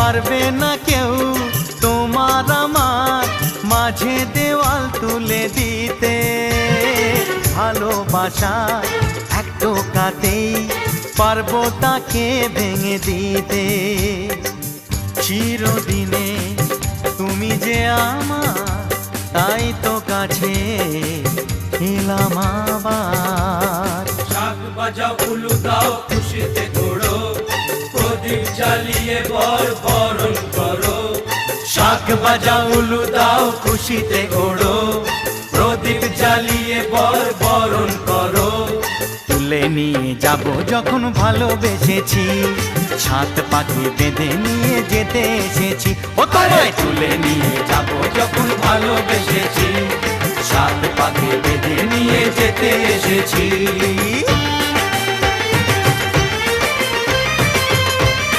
পারবে না কেউ তোমার আমার মাঝে দেওয়াল তুলে দিতে। ভালোবাসা এক টোকাতেই পারবো তাকে ভেঙে দিতে। চিরদিনে তুমি যে আমার, তাই তো কাছে এলাম আবার। শাক বাজাও উলু দাও খুশিতে ঘোড়ো, প্রদীপ জ্বালিয়ে বরণ করো। শাক বাজাও উলু দাও খুশিতে ওড়ো, প্রদীপ জ্বালিয়ে বরণ করো। তুলে নিয়ে যাব যখন ভালোবেসেছি, ছাত পাখি বেঁধে নিয়ে যেতে এসেছি। ও তোমায় তুলে নিয়ে যাব যখন ভালোবেসেছি, সাত পাখি বেঁধে নিয়ে যেতে এসেছি।